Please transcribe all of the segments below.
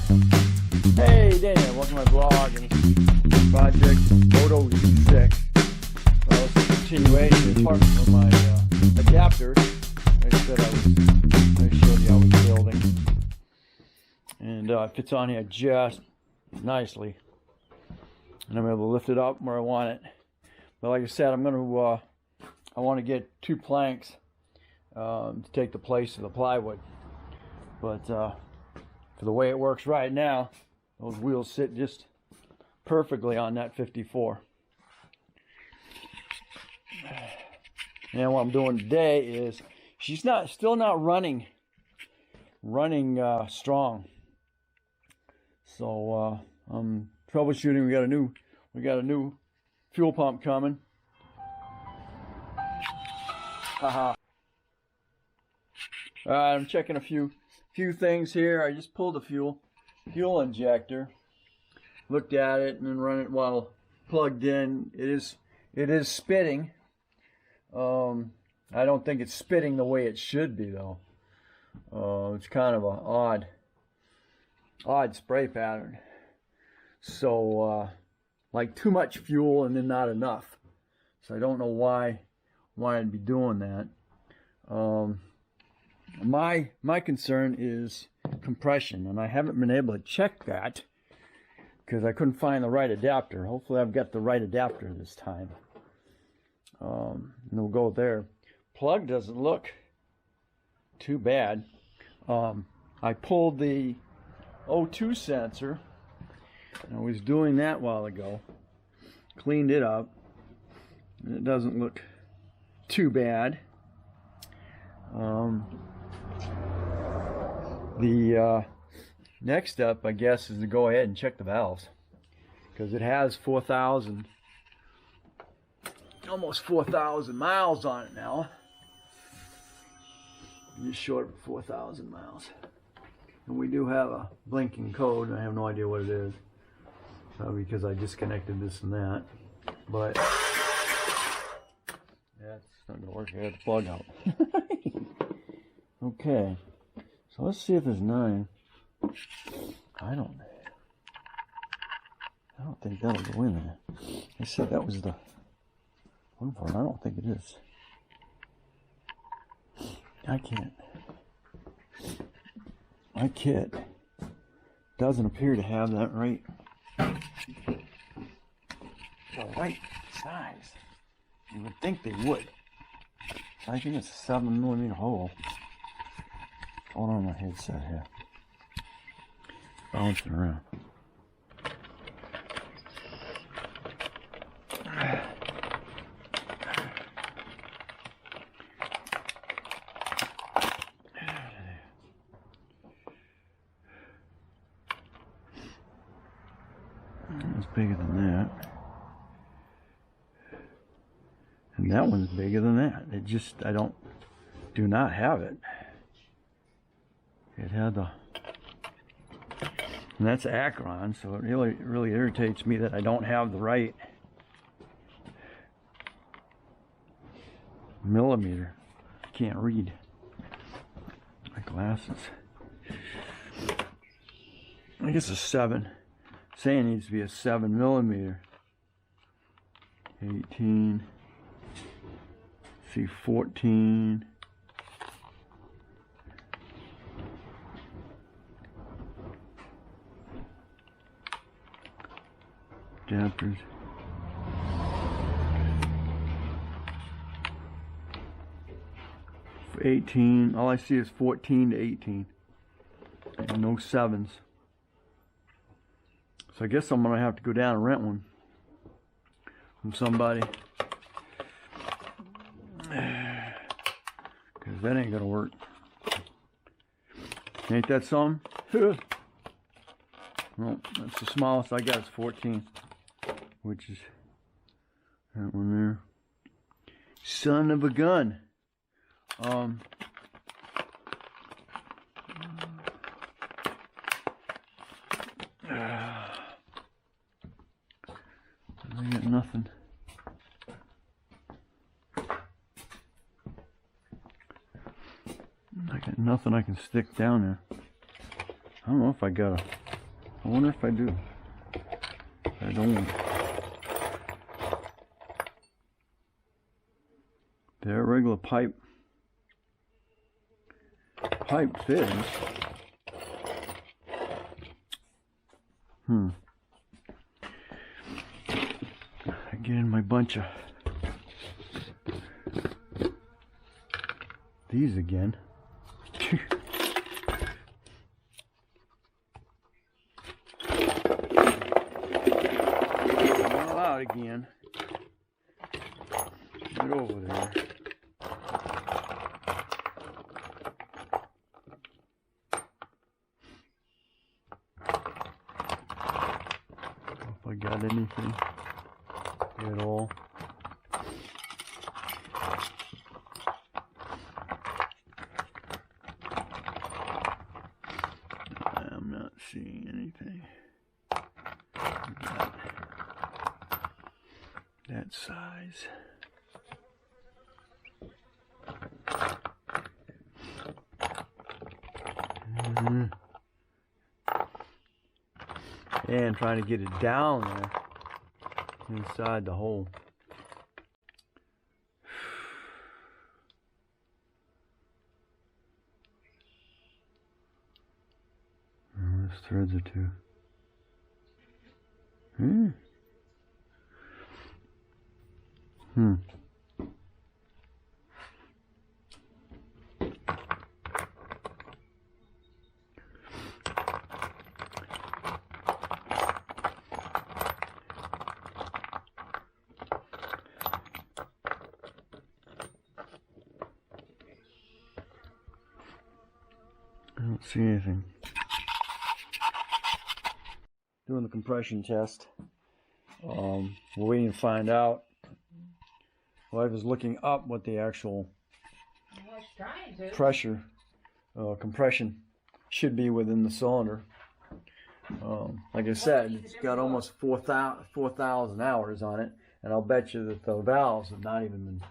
Hey Dana, welcome to my blog and project Moto Z6. Well, it's a continuation apart from my adapter. Like I said, I showed you I was building. And it fits on here just nicely. And I'm able to lift it up where I want it. But like I said, I want to get 2 planks to take the place of the plywood. But for the way it works right now, those wheels sit just perfectly on that 54. And what I'm doing today is she's still not running strong. So I'm troubleshooting. We got a new fuel pump coming. Haha. Alright, I'm checking a few things here. I just pulled the fuel injector, looked at it, and then run it while plugged in. It is spitting. I don't think it's spitting the way it should be though. It's kind of an odd spray pattern. So like too much fuel and then not enough. So I don't know why I'd be doing that. My concern is compression, and I haven't been able to check that because I couldn't find the right adapter. Hopefully I've got the right adapter this time. And we'll go there. Plug doesn't look too bad. I pulled the O2 sensor, and I was doing that a while ago. Cleaned it up, and it doesn't look too bad. The next step, I guess, is to go ahead and check the valves, because it has 4,000, almost 4,000 miles on it now. Just short of 4,000 miles. And we do have a blinking code, and I have no idea what it is, because I disconnected this and that. But that's not going to work. I got the plug out. Okay. So let's see if there's 9. I don't think that'll go in there. They said that was the one part. I don't think it is. I can't. My kit doesn't appear to have that right size. You would think they would. I think it's a 7mm hole. Hold on my headset here. Bouncing around. It's bigger than that. And that one's bigger than that. It just, do not have it. It had the, and that's Akron, so it really irritates me that I don't have the right millimeter. Can't read my glasses. I guess a 7. Saying it needs to be a 7mm. 18. See 14. Adapters. 18. All I see is 14 to 18. And no 7s. So I guess I'm gonna have to go down and rent one from somebody. Cause that ain't gonna work. Ain't that something? Well, that's the smallest I got is 14, which is that one there. Son of a gun. I got nothing. I got nothing I can stick down there. I don't know if I got I wonder if I do. I don't. They're regular pipe fittings. Again, my bunch of these again. All out again. Get over there. If I got anything at all. I'm not seeing anything. That size. And trying to get it down there inside the hole. Those threads are too. I don't see anything. Doing the compression test. We're waiting to find out. Wife is looking up what the actual pressure, compression should be within the cylinder. Like I said, it's got almost 4,000 hours on it, and I'll bet you that the valves have not even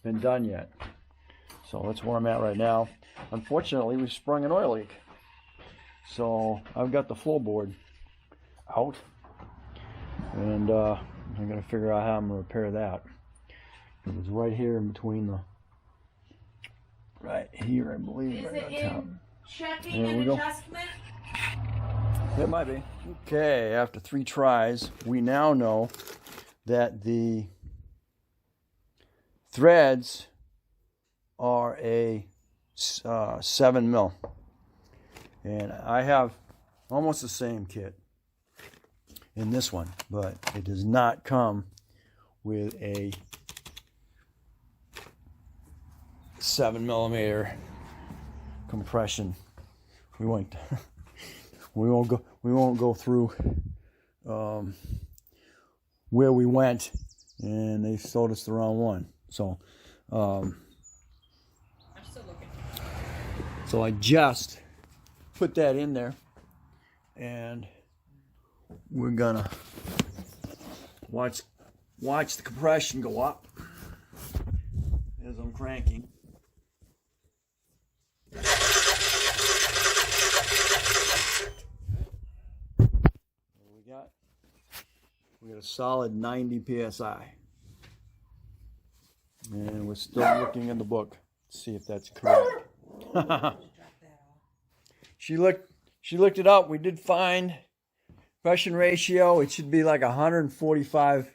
been done yet. So that's where I'm at right now. Unfortunately, we sprung an oil leak. So I've got the floorboard out, and I'm going to figure out how I'm going to repair that. It was right here in between the, right here, I believe. Is right it in checking there and we go. adjustment? It might be. Okay, after 3 tries, we now know that the threads are a 7 mil. And I have almost the same kit in this one, but it does not come with a 7mm compression. We won't go through where we went, and they sold us the wrong one. So I'm still looking. so I just put that in there, and we're gonna watch the compression go up as I'm cranking. What we got a solid 90 psi, and we're still looking in the book to see if that's correct. She looked it up. We did find compression ratio. It should be like 145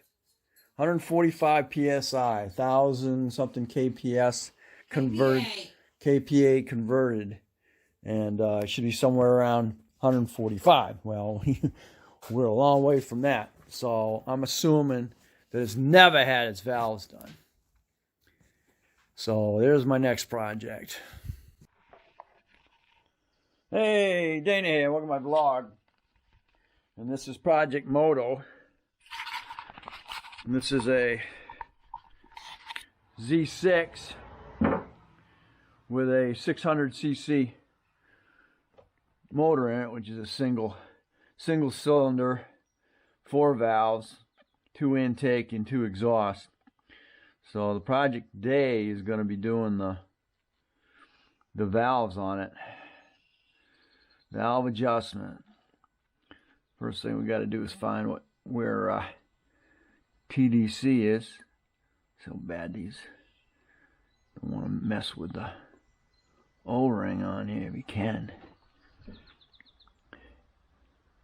psi, 1,000 something kps converted, kPa converted, and it should be somewhere around 145. Well, we're a long way from that, so I'm assuming that it's never had its valves done. So there's my next project. Hey, Dana here, welcome to my vlog. And this is Project Moto. And this is a Z6 with a 600cc motor in it, which is a single cylinder, 4 valves, 2 intake and 2 exhaust. So the project today is going to be doing the valves on it. Valve adjustment. First thing we got to do is find where TDC is. So bad these. Don't want to mess with the O-ring on here if you can.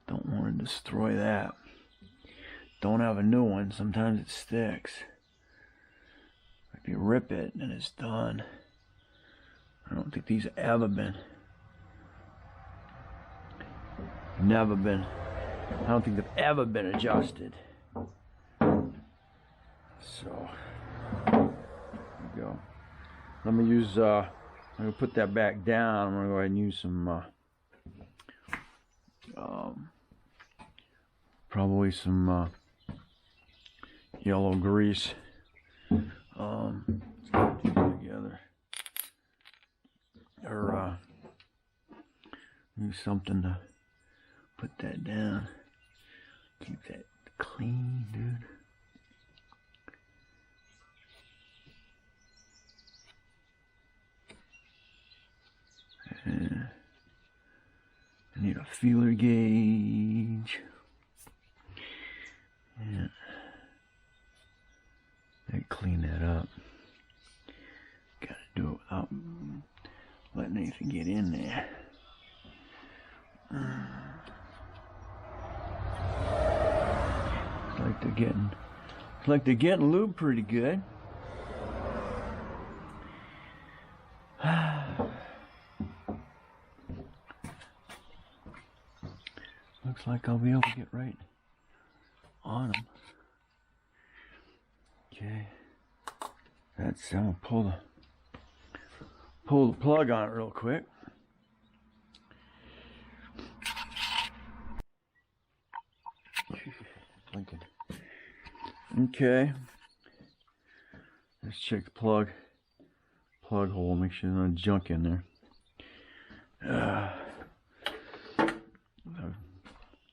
Don't want to destroy that. Don't have a new one. Sometimes it sticks. If you rip it, then it's done. I don't think these have ever been. Never been. I don't think they've ever been adjusted. So, there we go. Let me use, I'm going to put that back down. I'm going to go ahead and use some, probably some yellow grease. Let's get these together. Or, use something to put that down. Keep that clean, dude. I need a feeler gauge. Yeah. I clean that up. Gotta do it without letting anything get in there. It's like they're getting lubed pretty good. Looks like I'll be able to get right on them. Okay, that's I'm gonna pull the plug on it real quick. Okay, let's check the plug hole. Make sure there's no junk in there.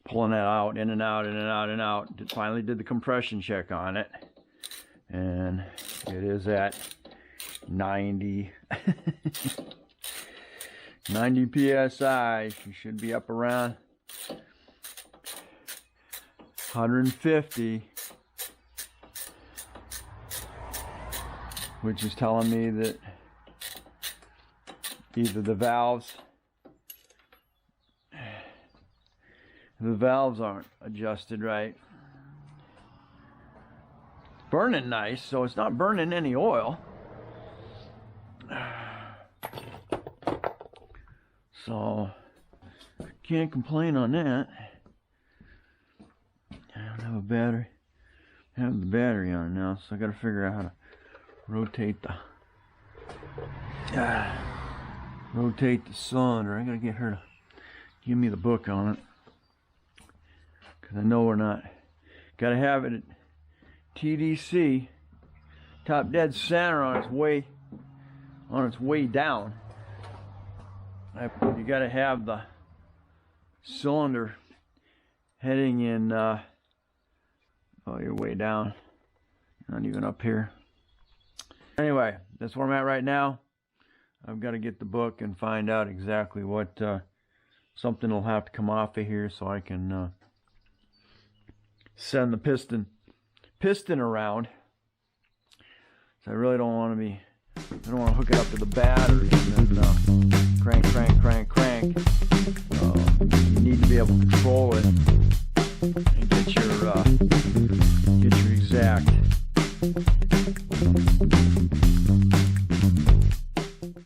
Pulling that out, in and out, in and out, and out. Finally did the compression check on it, and it is at 90 psi. You should be up around 150, which is telling me that either the valves aren't adjusted right. It's burning nice, so it's not burning any oil. So can't complain on that. I don't have a battery. I have the battery on now, so I gotta figure out how to rotate the cylinder. I gotta get her to give me the book on it, because I know we're not. Gotta have it at TDC, top dead center on its way down. You gotta have the cylinder heading in. Oh, you're way down. Not even up here. Anyway, that's where I'm at right now. I've got to get the book and find out exactly what something will have to come off of here so I can send the piston around. So I really don't want to be. I don't want to hook it up to the battery and then crank. You need to be able to control it and get your exact